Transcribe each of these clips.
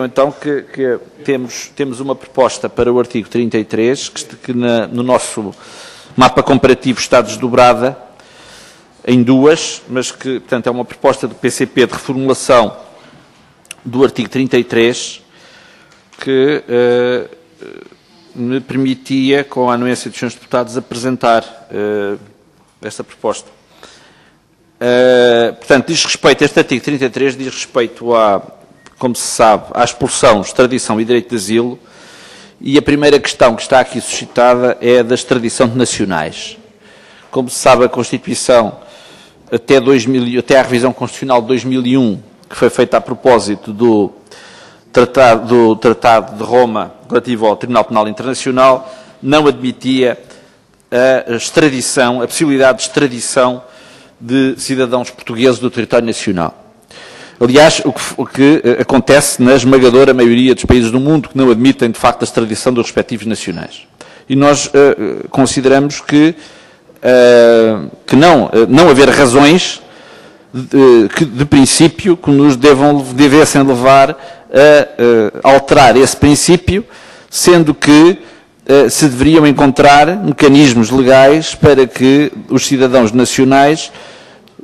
Então que temos uma proposta para o artigo 33, que no nosso mapa comparativo está desdobrada em duas, mas que, portanto, é uma proposta do PCP de reformulação do artigo 33, que me permitia, com a anuência dos senhores deputados, apresentar esta proposta. Portanto, este artigo 33 diz respeito como se sabe, à expulsão, extradição e direito de asilo, e a primeira questão que está aqui suscitada é a da extradição de nacionais. Como se sabe, a Constituição, até à revisão constitucional de 2001, que foi feita a propósito do Tratado de Roma relativo ao Tribunal Penal Internacional, não admitia a extradição, a possibilidade de extradição de cidadãos portugueses do território nacional. Aliás, o que acontece na esmagadora maioria dos países do mundo que não admitem, de facto, a extradição dos respectivos nacionais. E nós consideramos que não haver razões de princípio que nos devessem levar a alterar esse princípio, sendo que se deveriam encontrar mecanismos legais para que os cidadãos nacionais,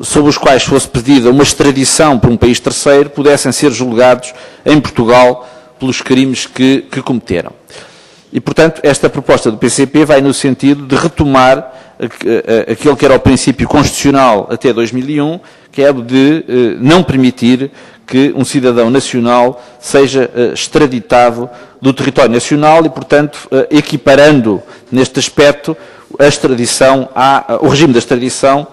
sobre os quais fosse pedida uma extradição para um país terceiro, pudessem ser julgados em Portugal pelos crimes que cometeram. E, portanto, esta proposta do PCP vai no sentido de retomar aquele que era o princípio constitucional até 2001, que é o de não permitir que um cidadão nacional seja extraditado do território nacional e, portanto, equiparando neste aspecto a extradição o regime da extradição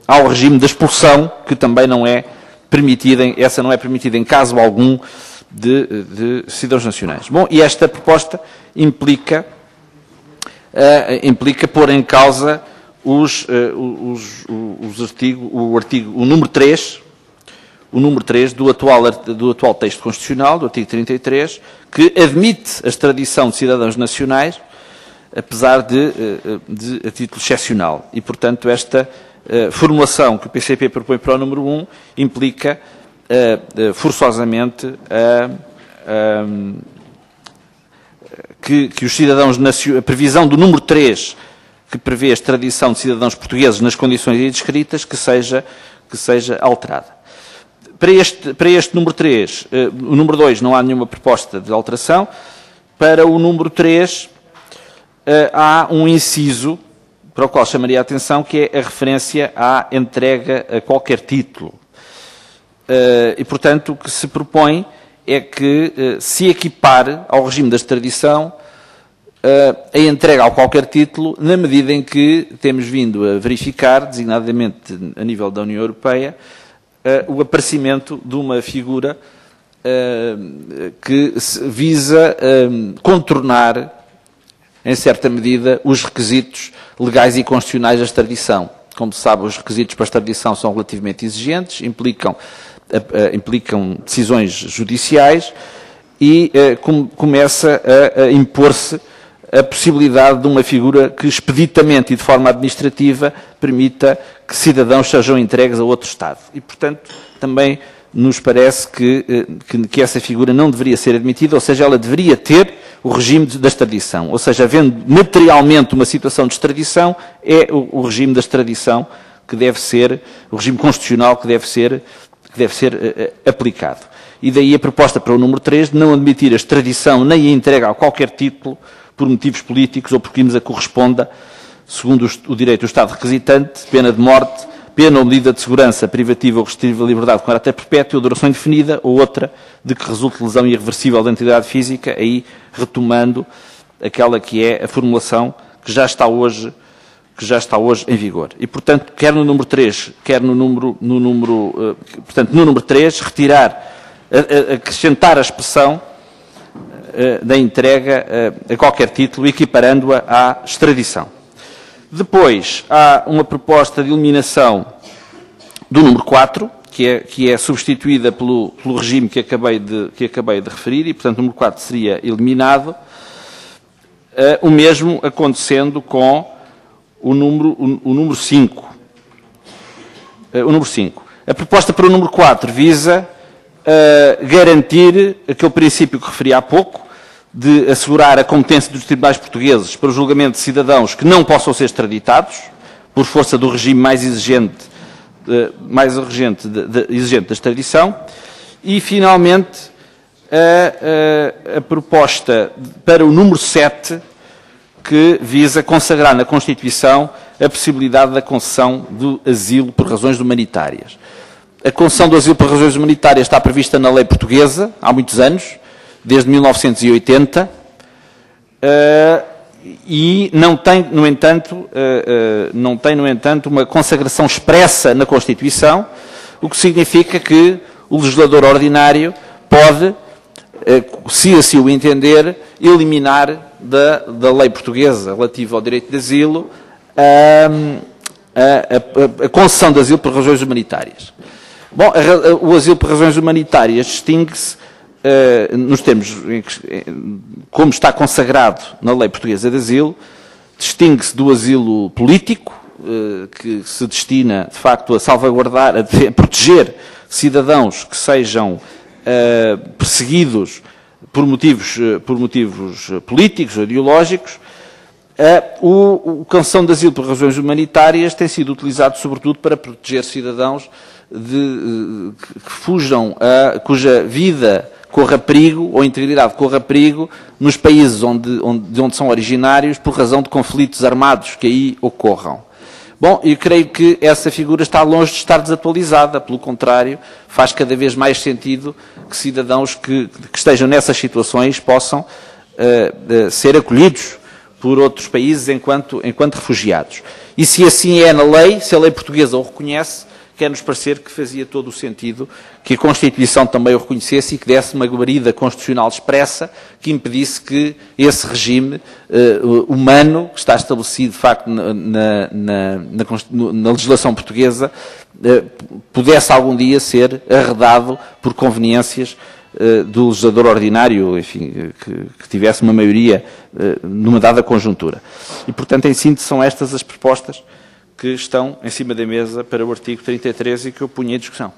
ao regime da expulsão, que também não é permitida, essa não é permitida em caso algum de cidadãos nacionais. Bom, e esta proposta implica pôr em causa o número 3 do atual texto constitucional, do artigo 33, que admite a extradição de cidadãos nacionais, apesar a título excepcional. E, portanto, esta formulação que o PCP propõe para o número 1 implica forçosamente que os cidadãos, a previsão do número 3, que prevê a extradição de cidadãos portugueses nas condições aí descritas, que seja alterada. Para este número 3, o número 2 não há nenhuma proposta de alteração. Para o número 3, há um inciso para o qual chamaria a atenção, que é a referência à entrega a qualquer título. E, portanto, o que se propõe é que se equipare ao regime da extradição a entrega a qualquer título, na medida em que temos vindo a verificar, designadamente a nível da União Europeia, o aparecimento de uma figura que visa contornar, em certa medida, os requisitos legais e constitucionais da extradição. Como se sabe, os requisitos para a extradição são relativamente exigentes, implicam decisões judiciais e começa a impor-se a possibilidade de uma figura que expeditamente e de forma administrativa permita que cidadãos sejam entregues a outro Estado. E, portanto, também nos parece que essa figura não deveria ser admitida, ou seja, ela deveria ter o regime da extradição. Ou seja, havendo materialmente uma situação de extradição, é o regime da extradição que deve ser, o regime constitucional que deve ser aplicado. E daí a proposta para o número 3 de não admitir a extradição nem a entrega a qualquer título por motivos políticos ou por crimes a corresponda, segundo o direito do Estado requisitante, pena de morte, pena ou medida de segurança privativa ou restritiva de liberdade com caráter perpétuo, duração indefinida, ou outra de que resulte lesão irreversível da entidade física, aí retomando aquela que é a formulação que já está hoje em vigor. E, portanto, quer no número 3, quer no número 3, acrescentar a expressão da entrega a qualquer título, equiparando-a à extradição. Depois, há uma proposta de eliminação do número 4, que é substituída pelo regime que acabei de referir, e, portanto, o número 4 seria eliminado. O mesmo acontecendo com o número 5. A proposta para o número 4 visa garantir aquele princípio que referi há pouco, de assegurar a competência dos tribunais portugueses para o julgamento de cidadãos que não possam ser extraditados, por força do regime mais exigente da extradição, e, finalmente, a proposta para o número 7, que visa consagrar na Constituição a possibilidade da concessão do asilo por razões humanitárias. A concessão do asilo por razões humanitárias está prevista na lei portuguesa há muitos anos, desde 1980, e não tem, no entanto, uma consagração expressa na Constituição, o que significa que o legislador ordinário pode, se assim o entender, eliminar da lei portuguesa relativa ao direito de asilo a concessão de asilo por razões humanitárias. Bom, o asilo por razões humanitárias distingue-se nos termos como está consagrado na lei portuguesa de asilo, distingue-se do asilo político, que se destina, de facto, a salvaguardar, a proteger cidadãos que sejam perseguidos por motivos políticos ou ideológicos. O concessão de asilo por razões humanitárias tem sido utilizado, sobretudo, para proteger cidadãos que fujam, cuja vida corra perigo, ou integridade corra perigo, nos países de onde são originários, por razão de conflitos armados que aí ocorram. Bom, eu creio que essa figura está longe de estar desatualizada, pelo contrário, faz cada vez mais sentido que cidadãos que estejam nessas situações possam ser acolhidos por outros países enquanto refugiados. E se assim é na lei, se a lei portuguesa o reconhece, quer-nos parecer que fazia todo o sentido que a Constituição também o reconhecesse e que desse uma guarida constitucional expressa que impedisse que esse regime humano, que está estabelecido, de facto, na legislação portuguesa, pudesse algum dia ser arredado por conveniências do legislador ordinário, enfim, que tivesse uma maioria numa dada conjuntura. E, portanto, em síntese, são estas as propostas que estão em cima da mesa para o artigo 33 e que eu punha em discussão.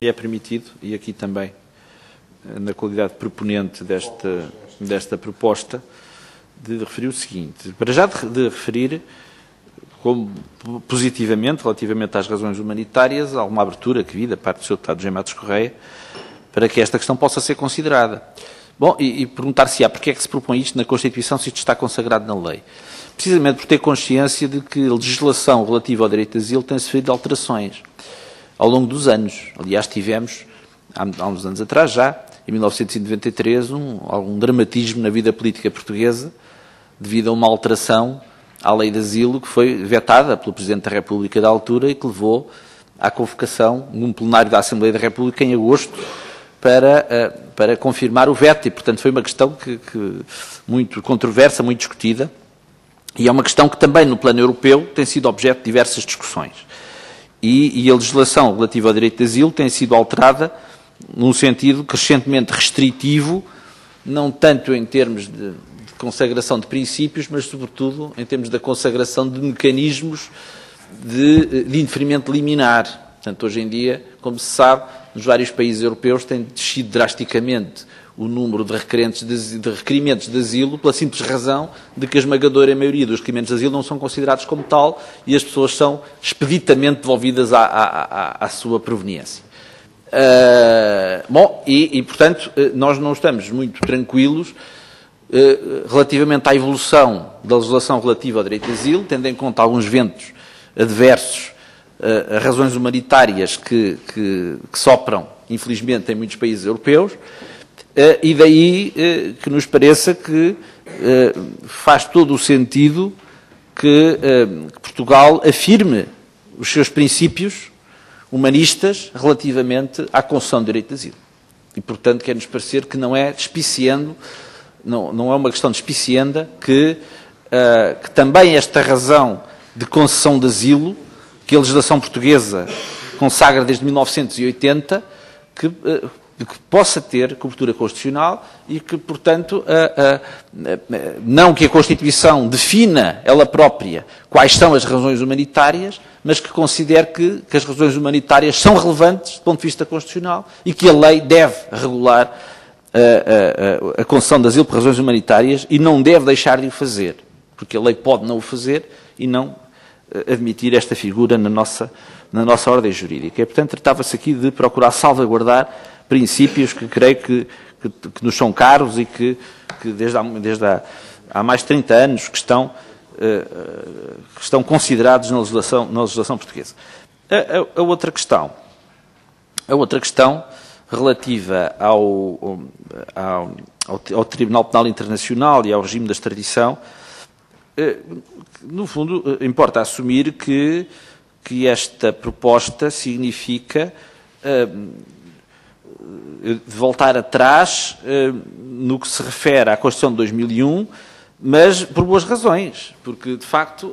E é permitido, e aqui também, na qualidade de proponente desta proposta, de referir o seguinte. Para já de referir, como positivamente, relativamente às razões humanitárias, há uma abertura que vi da parte do Sr. Deputado José Matos Correia para que esta questão possa ser considerada. Bom, e perguntar-se-á porque é que se propõe isto na Constituição se isto está consagrado na lei. Precisamente por ter consciência de que a legislação relativa ao direito de asilo tem sofrido alterações ao longo dos anos. Aliás, tivemos, há uns anos atrás já, em 1993, algum dramatismo na vida política portuguesa devido a uma alteração à lei de asilo que foi vetada pelo Presidente da República da altura e que levou à convocação num plenário da Assembleia da República em agosto para confirmar o veto, e, portanto, foi uma questão que muito controversa, muito discutida, e é uma questão que também no plano europeu tem sido objeto de diversas discussões. E a legislação relativa ao direito de asilo tem sido alterada num sentido crescentemente restritivo, não tanto em termos de consagração de princípios, mas, sobretudo, em termos da consagração de mecanismos de indeferimento liminar. Portanto, hoje em dia, como se sabe, nos vários países europeus tem descido drasticamente o número de requerimentos de asilo pela simples razão de que a esmagadora maioria dos requerimentos de asilo não são considerados como tal e as pessoas são expeditamente devolvidas à sua proveniência. Bom, portanto, nós não estamos muito tranquilos relativamente à evolução da legislação relativa ao direito de asilo, tendo em conta alguns ventos adversos, razões humanitárias que sopram, infelizmente, em muitos países europeus, e daí que nos pareça que faz todo o sentido que Portugal afirme os seus princípios humanistas relativamente à concessão do direito de asilo. E, portanto, quer-nos parecer que não é despiciando, não é uma questão despicienda que também esta razão de concessão de asilo, que a legislação portuguesa consagra desde 1980, que que possa ter cobertura constitucional e que, portanto, não que a Constituição defina ela própria quais são as razões humanitárias, mas que considere que as razões humanitárias são relevantes do ponto de vista constitucional e que a lei deve regular a concessão de asilo por razões humanitárias e não deve deixar de o fazer, porque a lei pode não o fazer e não admitir esta figura na nossa ordem jurídica. E, portanto, tratava-se aqui de procurar salvaguardar princípios que creio que nos são caros e que desde há mais de 30 anos que estão considerados na legislação portuguesa. A outra questão relativa ao Tribunal Penal Internacional e ao regime da extradição, no fundo, importa assumir que esta proposta significa voltar atrás no que se refere à Constituição de 2001, mas por boas razões, porque, de facto,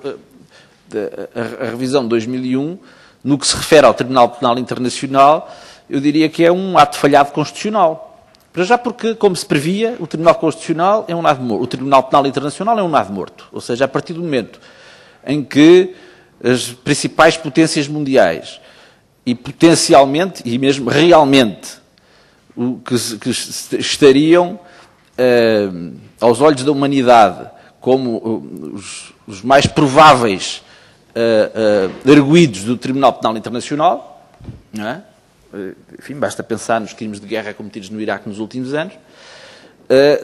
a revisão de 2001, no que se refere ao Tribunal Penal Internacional, eu diria que é um ato falhado constitucional. Para já porque, como se previa, o Tribunal Constitucional é um nado morto, o Tribunal Penal Internacional é um nado morto. Ou seja, a partir do momento em que as principais potências mundiais e potencialmente, e mesmo realmente, que estariam aos olhos da humanidade como os mais prováveis arguidos do Tribunal Penal Internacional, não é? Enfim, basta pensar nos crimes de guerra cometidos no Iraque nos últimos anos,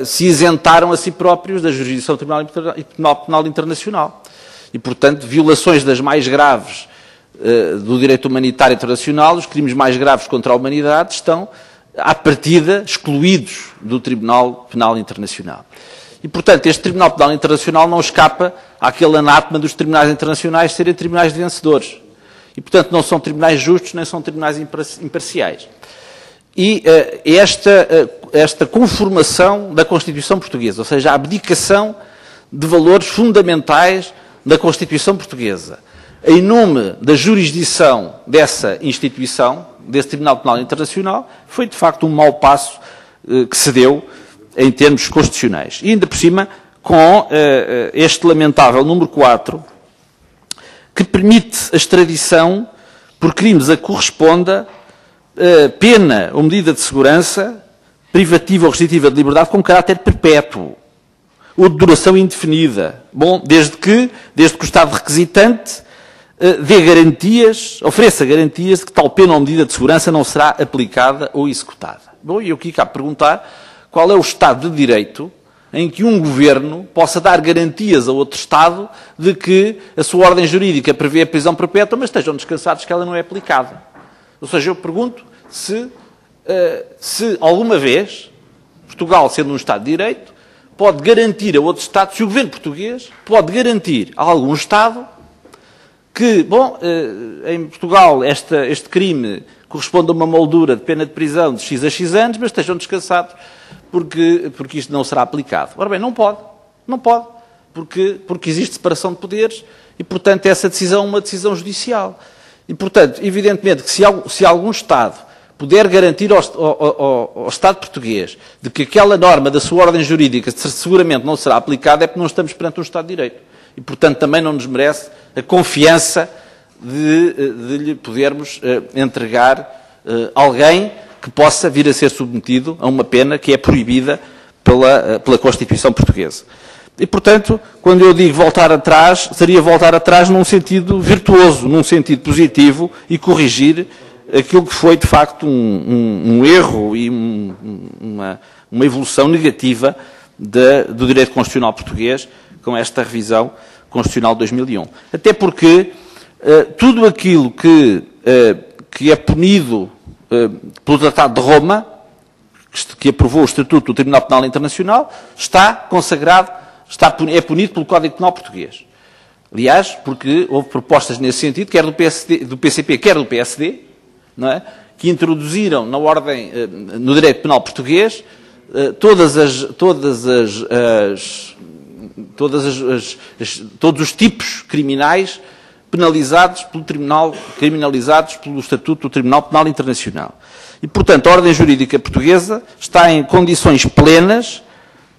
se isentaram a si próprios da jurisdição do Tribunal Penal Internacional. E, portanto, violações das mais graves do direito humanitário internacional, os crimes mais graves contra a humanidade, estão, à partida, excluídos do Tribunal Penal Internacional. E, portanto, este Tribunal Penal Internacional não escapa àquele anátema dos tribunais internacionais serem tribunais de vencedores. E, portanto, não são tribunais justos, nem são tribunais imparciais. E esta conformação da Constituição Portuguesa, ou seja, a abdicação de valores fundamentais da Constituição Portuguesa, em nome da jurisdição dessa instituição, desse Tribunal Penal Internacional, foi, de facto, um mau passo que se deu em termos constitucionais. E, ainda por cima, com este lamentável número 4, que permite a extradição por crimes a que corresponda pena ou medida de segurança privativa ou restritiva de liberdade com caráter perpétuo ou de duração indefinida. Bom, desde que o Estado requisitante dê garantias, ofereça garantias de que tal pena ou medida de segurança não será aplicada ou executada. Bom, e eu aqui cabe perguntar qual é o Estado de Direito em que um governo possa dar garantias a outro Estado de que a sua ordem jurídica prevê a prisão perpétua, mas estejam descansados que ela não é aplicada. Ou seja, eu pergunto se alguma vez Portugal, sendo um Estado de Direito, pode garantir a outro Estado, se o governo português pode garantir a algum Estado que, bom, em Portugal este crime corresponde a uma moldura de pena de prisão de X a X anos, mas estejam descansados porque isto não será aplicado. Ora bem, não pode, porque existe separação de poderes e, portanto, essa decisão é uma decisão judicial. E, portanto, evidentemente que se algum Estado puder garantir ao Estado português de que aquela norma da sua ordem jurídica seguramente não será aplicada, é porque não estamos perante um Estado de Direito. E, portanto, também não nos merece a confiança de lhe podermos entregar alguém que possa vir a ser submetido a uma pena que é proibida pela Constituição Portuguesa. E, portanto, quando eu digo voltar atrás, seria voltar atrás num sentido virtuoso, num sentido positivo e corrigir aquilo que foi, de facto, um erro e uma evolução negativa do direito constitucional português com esta revisão constitucional de 2001. Até porque tudo aquilo que é punido pelo Tratado de Roma, que aprovou o Estatuto do Tribunal Penal Internacional, está consagrado, é punido pelo Código Penal Português. Aliás, porque houve propostas nesse sentido, quer do PCP, quer do PSD, não é? Que introduziram na ordem, no direito penal português, todos os tipos criminais penalizados pelo Tribunal, criminalizados pelo Estatuto do Tribunal Penal Internacional. E, portanto, a ordem jurídica portuguesa está em condições plenas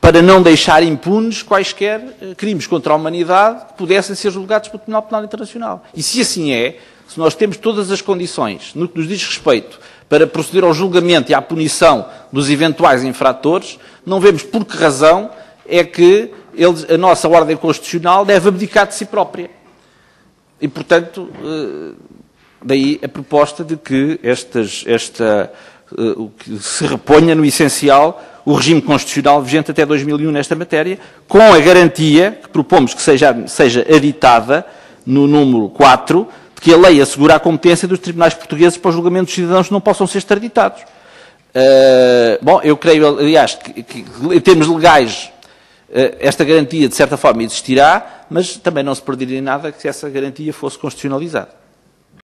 para não deixar impunes quaisquer crimes contra a humanidade que pudessem ser julgados pelo Tribunal Penal Internacional. E se assim é, se nós temos todas as condições, no que nos diz respeito, para proceder ao julgamento e à punição dos eventuais infratores, não vemos por que razão é que a nossa ordem constitucional deve abdicar de si própria. E, portanto, daí a proposta de que o que se reponha no essencial o regime constitucional vigente até 2001 nesta matéria, com a garantia que propomos que seja aditada no número 4, de que a lei assegura a competência dos tribunais portugueses para o julgamento dos cidadãos que não possam ser extraditados. Bom, eu creio, aliás, que em termos legais esta garantia, de certa forma, existirá, mas também não se perderia nada que essa garantia fosse constitucionalizada.